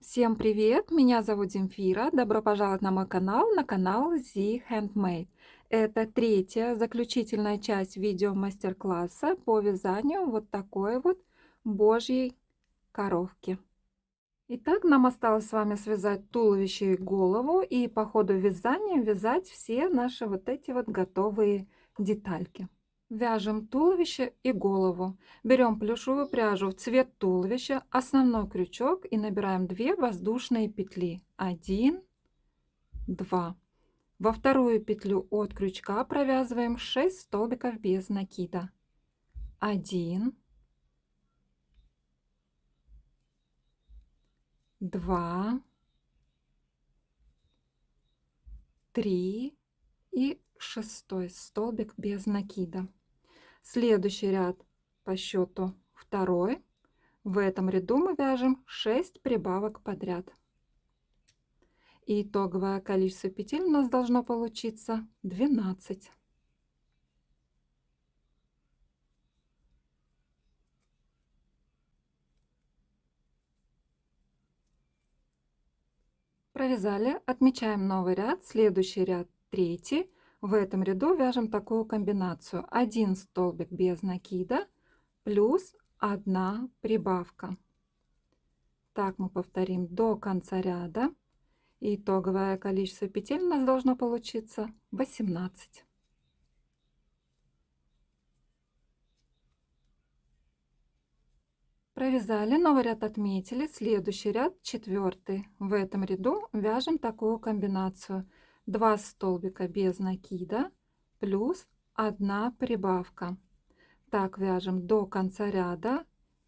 Всем привет! Меня зовут Земфира. Добро пожаловать на канал Z Handmade. Это третья, заключительная часть видео мастер-класса по вязанию вот такой вот божьей коровки. Итак, нам осталось с вами связать туловище и голову, и по ходу вязания вязать все наши вот эти вот готовые детальки. Вяжем туловище и голову. Берем плюшевую пряжу в цвет туловища, основной крючок и набираем 2 воздушные петли. 1, 2. Во вторую петлю от крючка провязываем 6 столбиков без накида. 1, 2, 3 и шестой столбик без накида. Следующий ряд по счету второй. В этом ряду мы вяжем 6 прибавок подряд. И итоговое количество петель у нас должно получиться 12. Провязали, отмечаем новый ряд, следующий ряд третий. В этом ряду вяжем такую комбинацию: 1 столбик без накида плюс 1 прибавка. Так мы повторим до конца ряда. И итоговое количество петель у нас должно получиться 18. Провязали, новый ряд отметили, следующий ряд четвертый. В этом ряду вяжем такую комбинацию: 2 столбика без накида плюс 1 прибавка. Так вяжем до конца ряда,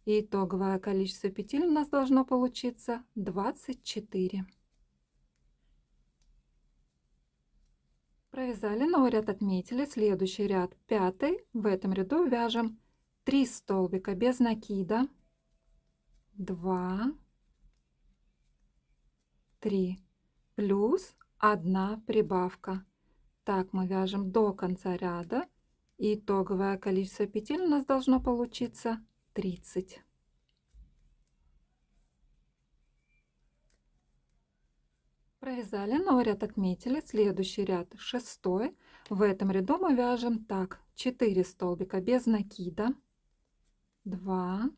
и итоговое количество петель у нас должно получиться 24. Провязали, новый ряд отметили, следующий ряд пятый. В этом ряду вяжем 3 столбика без накида, 2, 3 плюс 1 прибавка. Так мы вяжем до конца ряда, и итоговое количество петель у нас должно получиться 30. Провязали, новый ряд отметили, следующий ряд шестой. В этом ряду мы вяжем так: 4 столбика без накида, 2,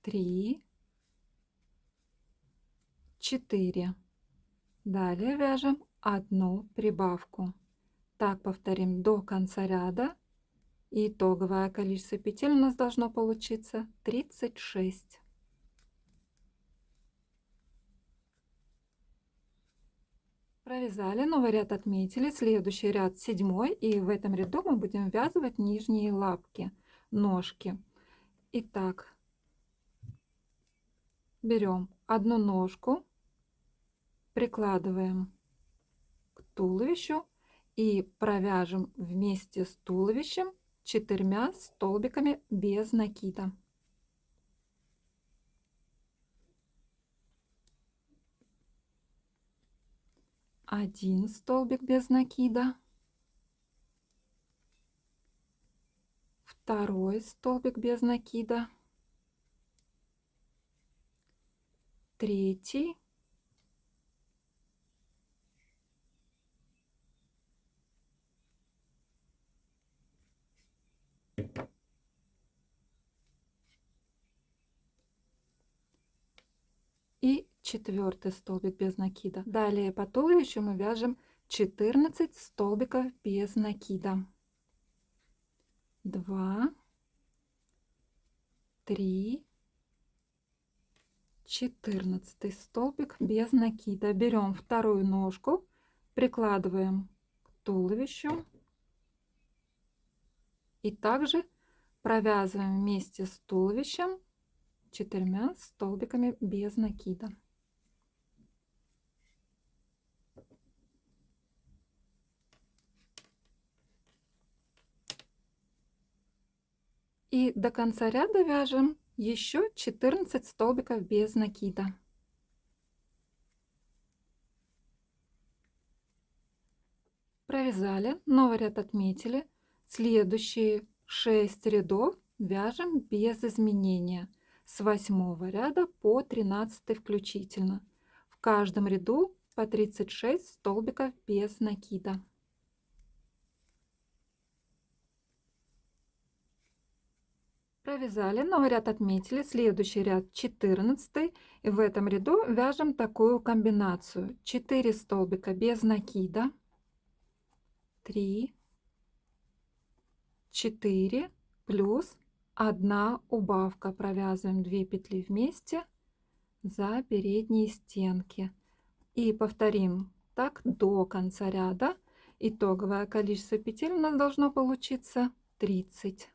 3, 4. Далее вяжем 1 прибавку. Так повторим до конца ряда, и итоговое количество петель у нас должно получиться 36. Провязали, новый ряд отметили, следующий ряд седьмой, и в этом ряду мы будем ввязывать нижние лапки, ножки. Итак, берем одну ножку, прикладываем к туловищу и провяжем вместе с туловищем 4 столбиками без накида. Один столбик без накида, второй столбик без накида, третий, и четвертый столбик без накида. Далее по туловищу мы вяжем 14 столбиков без накида. 2, 3, 14 столбик без накида. Берем вторую ножку, прикладываем к туловищу и также провязываем вместе с туловищем 4 столбиками без накида. И до конца ряда вяжем еще 14 столбиков без накида. Провязали, новый ряд отметили, следующие 6 рядов вяжем без изменения. с 8 ряда по 13 включительно. В каждом ряду по 36 столбиков без накида. Провязали, новый ряд отметили, следующий ряд 14, и в этом ряду вяжем такую комбинацию: 4 столбика без накида, 3, 4 плюс 1 убавка, провязываем 2 петли вместе за передние стенки и повторим так до конца ряда. Итоговое количество петель у нас должно получиться 30.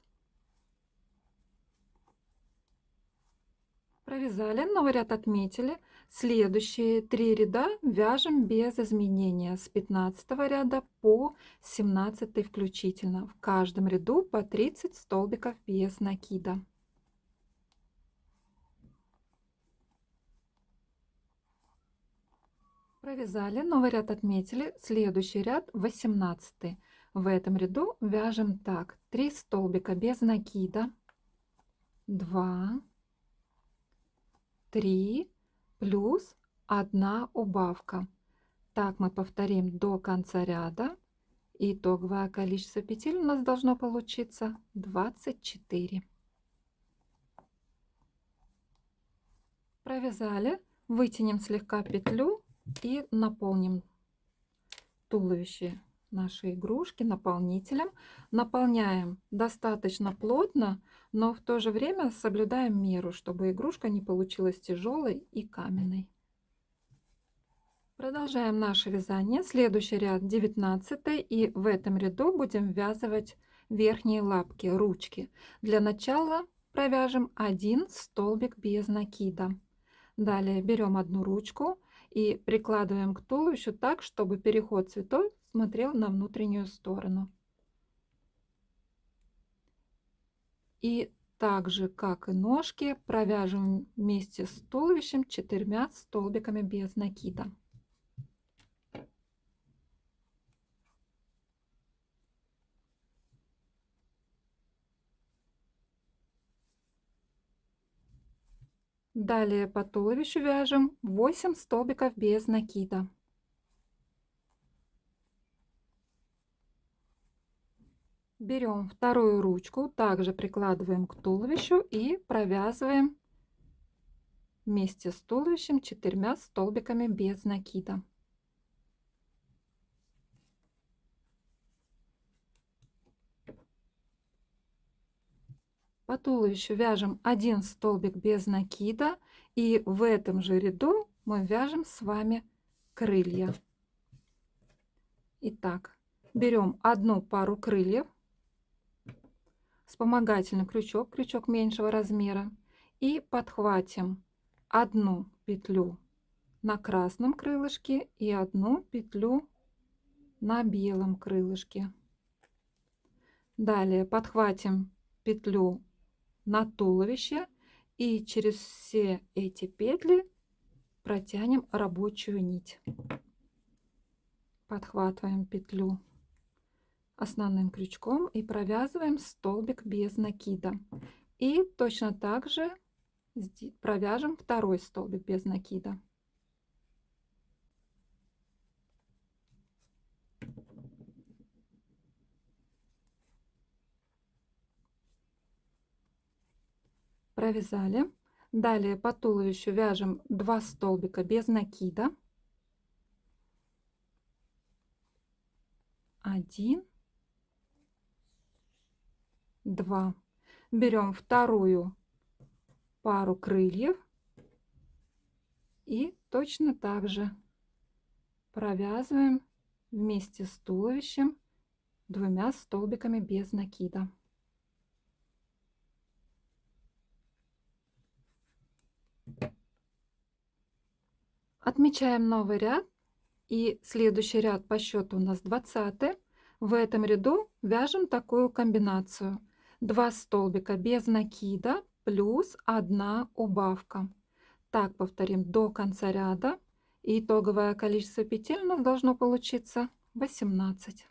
Провязали, новый ряд отметили. Следующие 3 ряда вяжем без изменения с 15 ряда по 17 включительно. В каждом ряду по 30 столбиков без накида. Провязали, новый ряд отметили. Следующий ряд 18. В этом ряду вяжем так: 3 столбика без накида, 2, 3 плюс 1 убавка. Так мы повторим до конца ряда. Итоговое количество петель у нас должно получиться 24. Провязали, вытянем слегка петлю и наполним туловище нашей игрушки наполнителем. Наполняем достаточно плотно, но в то же время соблюдаем меру, чтобы игрушка не получилась тяжелой и каменной. Продолжаем наше вязание. Следующий ряд 19, и в этом ряду будем ввязывать верхние лапки, ручки. Для начала провяжем 1 столбик без накида. Далее берем одну ручку и прикладываем к туловищу так, чтобы переход цветов смотрел на внутреннюю сторону. И так же, как и ножки, провяжем вместе с туловищем 4 столбиками без накида. Далее по туловищу вяжем 8 столбиков без накида. Берем вторую ручку, также прикладываем к туловищу и провязываем вместе с туловищем 4 столбиками без накида. По туловищу вяжем 1 столбик без накида, и в этом же ряду мы вяжем с вами крылья. Итак, берем одну пару крыльев, вспомогательный крючок, крючок меньшего размера, и подхватим одну петлю на красном крылышке и одну петлю на белом крылышке. Далее подхватим петлю на туловище и через все эти петли протянем рабочую нить. Подхватываем петлю основным крючком и провязываем столбик без накида. И точно так же провяжем второй столбик без накида. Провязали. Далее по туловищу вяжем 2 столбика без накида. 1, 2. Берем вторую пару крыльев и точно так же провязываем вместе с туловищем 2 столбиками без накида. Отмечаем новый ряд, и следующий ряд по счету у нас 20. В этом ряду вяжем такую комбинацию: 2 столбика без накида плюс 1 убавка. Так повторим до конца ряда, и итоговое количество петель у нас должно получиться 18.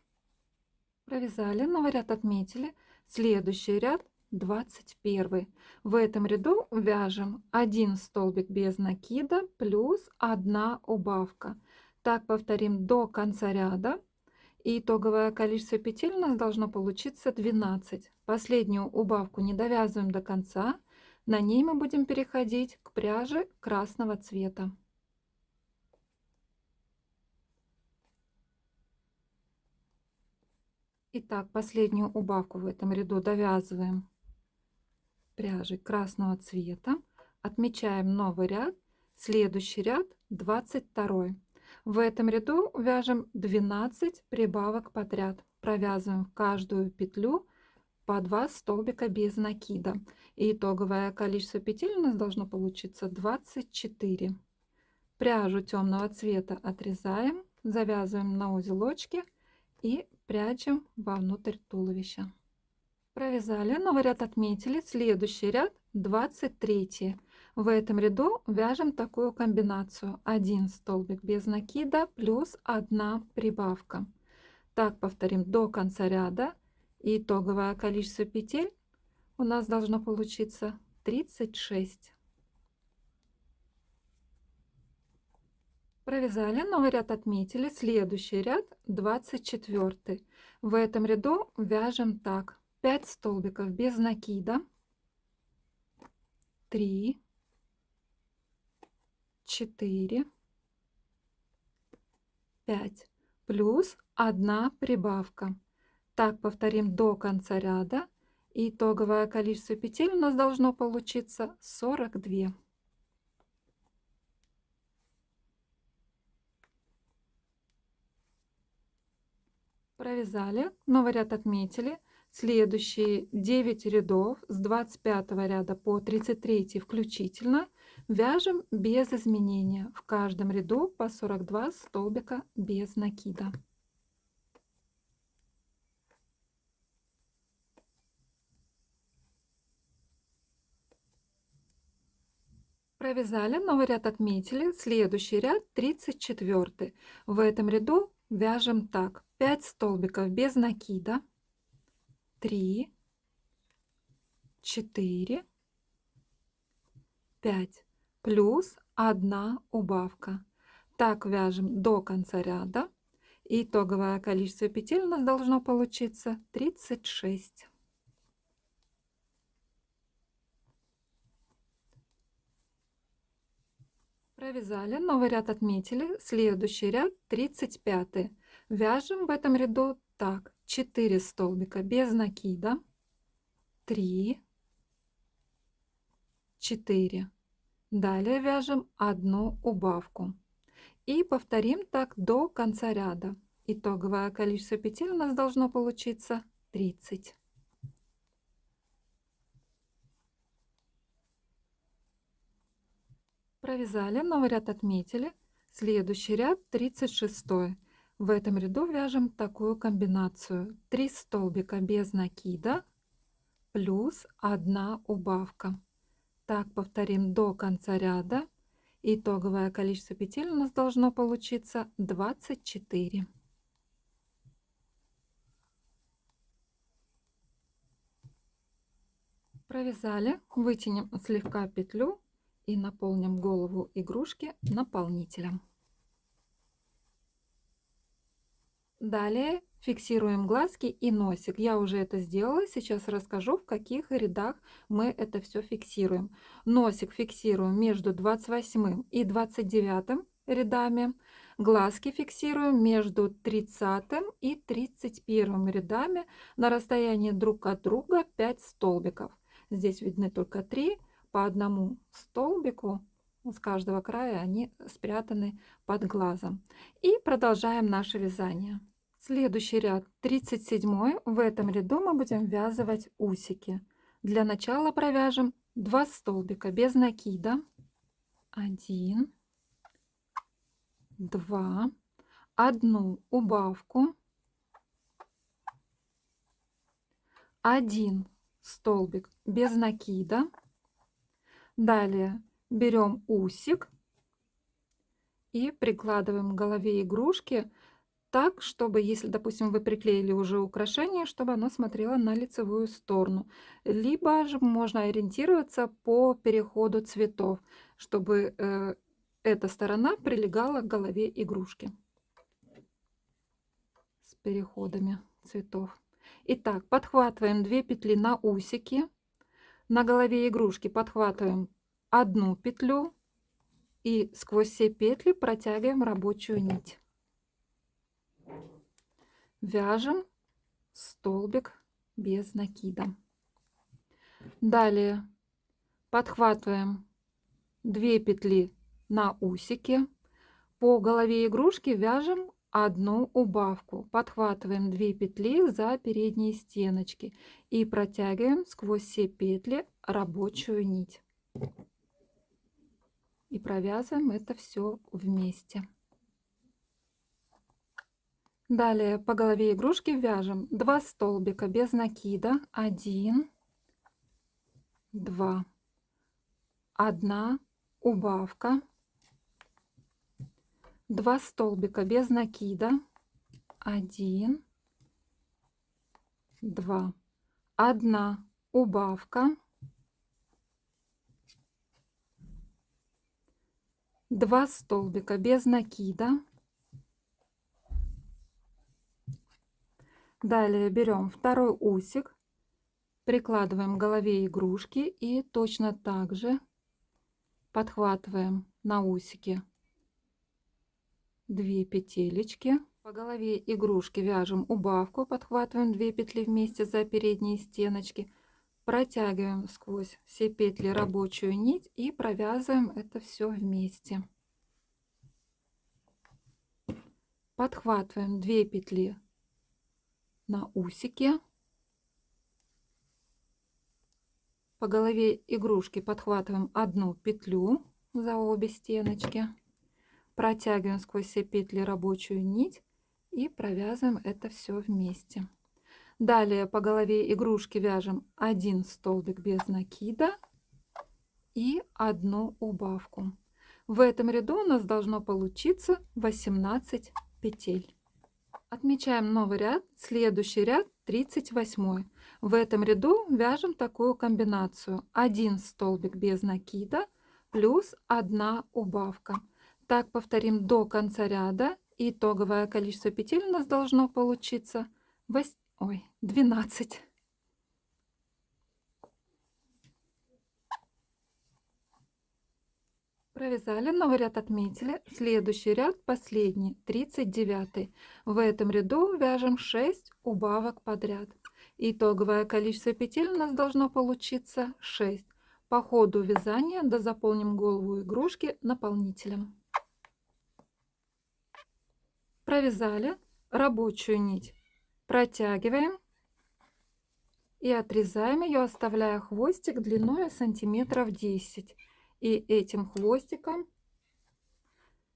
Провязали, новый ряд отметили. Следующий ряд 21. В этом ряду вяжем 1 столбик без накида плюс 1 убавка. Так повторим до конца ряда. И итоговое количество петель у нас должно получиться 12. Последнюю убавку не довязываем до конца. На ней мы будем переходить к пряже красного цвета. Итак, последнюю убавку в этом ряду довязываем пряжей красного цвета. Отмечаем новый ряд. Следующий ряд 22. В этом ряду вяжем 12 прибавок подряд. Провязываем в каждую петлю по 2 столбика без накида. И итоговое количество петель у нас должно получиться 24. Пряжу темного цвета отрезаем, завязываем на узелочки и прячем вовнутрь туловища. Провязали, новый ряд отметили, следующий ряд 23. В этом ряду вяжем такую комбинацию: 1 столбик без накида плюс 1 прибавка. Так повторим до конца ряда, и итоговое количество петель у нас должно получиться 36. Провязали, новый ряд отметили, следующий ряд 24. В этом ряду вяжем так: 5 столбиков без накида, 3, 4, 5 плюс 1 прибавка. Так повторим до конца ряда. И итоговое количество петель у нас должно получиться 42. Провязали, новый ряд отметили. Следующие 9 рядов с 25 ряда по 33 включительно вяжем без изменения. В каждом ряду по 42 столбика без накида. Провязали, новый ряд отметили. Следующий ряд 34. В этом ряду вяжем так: 5 столбиков без накида, 3, 4, 5 плюс 1 убавка. Так вяжем до конца ряда. Итоговое количество петель у нас должно получиться 36. Провязали, новый ряд отметили. Следующий ряд 35. Вяжем в этом ряду так: 4 столбика без накида, 3, 4. Далее вяжем 1 убавку. И повторим так до конца ряда. Итоговое количество петель у нас должно получиться 30. Провязали, новый ряд отметили. Следующий ряд 36. В этом ряду вяжем такую комбинацию: 3 столбика без накида плюс 1 убавка. Так повторим до конца ряда. Итоговое количество петель у нас должно получиться 24. Провязали, вытянем слегка петлю и наполним голову игрушки наполнителем. Далее фиксируем глазки и носик. Я уже это сделала, сейчас расскажу, в каких рядах мы это все фиксируем. Носик фиксируем между 28 и 29 рядами. Глазки фиксируем между 30 и 31 рядами на расстоянии друг от друга 5 столбиков. Здесь видны только 3, по одному столбику с каждого края, они спрятаны под глазом. И продолжаем наше вязание. Следующий ряд 37. В этом ряду мы будем ввязывать усики. Для начала провяжем 2 столбика без накида, 1, 2, 1 убавку, 1 столбик без накида. Далее берем усик и прикладываем к голове игрушки так, чтобы, если, допустим, вы приклеили уже украшение, чтобы оно смотрело на лицевую сторону. Либо же можно ориентироваться по переходу цветов, чтобы эта сторона прилегала к голове игрушки с переходами цветов. Итак, подхватываем 2 петли на усики. На голове игрушки подхватываем 1 петлю и сквозь все петли протягиваем рабочую нить. Вяжем столбик без накида. Далее подхватываем 2 петли на усики. По голове игрушки вяжем 1 убавку. Подхватываем 2 петли за передние стеночки и протягиваем сквозь все петли рабочую нить. И провязываем это все вместе. Далее по голове игрушки вяжем 2 столбика без накида. 1, 2, 1 убавка, 2 столбика без накида. 1, 2, 1 убавка, 2 столбика без накида. Далее берем второй усик, прикладываем к голове игрушки и точно так же подхватываем на усике 2 петелечки. По голове игрушки вяжем убавку, подхватываем 2 петли вместе за передние стеночки, протягиваем сквозь все петли рабочую нить и провязываем это все вместе. Подхватываем 2 петли на усике. По голове игрушки подхватываем 1 петлю за обе стеночки, протягиваем сквозь все петли рабочую нить и провязываем это все вместе. Далее по голове игрушки вяжем 1 столбик без накида и 1 убавку. В этом ряду у нас должно получиться 18 петель. Отмечаем новый ряд, следующий ряд 38. В этом ряду вяжем такую комбинацию: 1 столбик без накида плюс 1 убавка. Так повторим до конца ряда. Итоговое количество петель у нас должно получиться 12. Провязали, новый ряд отметили. Следующий ряд, последний, 39. В этом ряду вяжем 6 убавок подряд. Итоговое количество петель у нас должно получиться 6. По ходу вязания дозаполним голову игрушки наполнителем. Провязали, рабочую нить протягиваем и отрезаем ее, оставляя хвостик длиной сантиметров 10. И этим хвостиком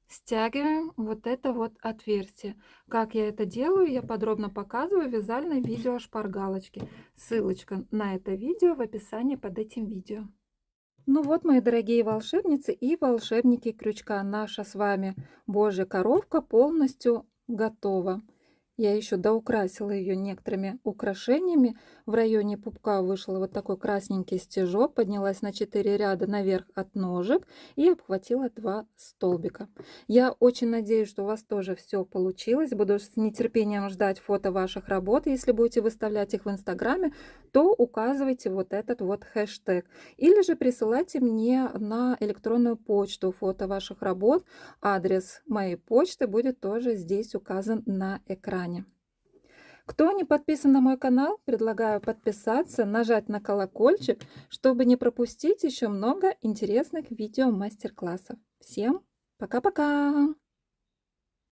стягиваем вот это вот отверстие. Как я это делаю, я подробно показываю в вязальном видео шпаргалочки. Ссылочка на это видео в описании под этим видео. Ну вот, мои дорогие волшебницы и волшебники крючка, наша с вами Божья коровка полностью готова. Я еще доукрасила ее некоторыми украшениями. В районе пупка вышел вот такой красненький стежок, поднялась на 4 ряда наверх от ножек и обхватила 2 столбика. Я очень надеюсь, что у вас тоже все получилось. Буду с нетерпением ждать фото ваших работ. Если будете выставлять их в Инстаграме, то указывайте вот этот вот хэштег. Или же присылайте мне на электронную почту фото ваших работ. Адрес моей почты будет тоже здесь указан на экране. Кто не подписан на мой канал, предлагаю подписаться, нажать на колокольчик, чтобы не пропустить еще много интересных видео мастер-классов. Всем пока-пока!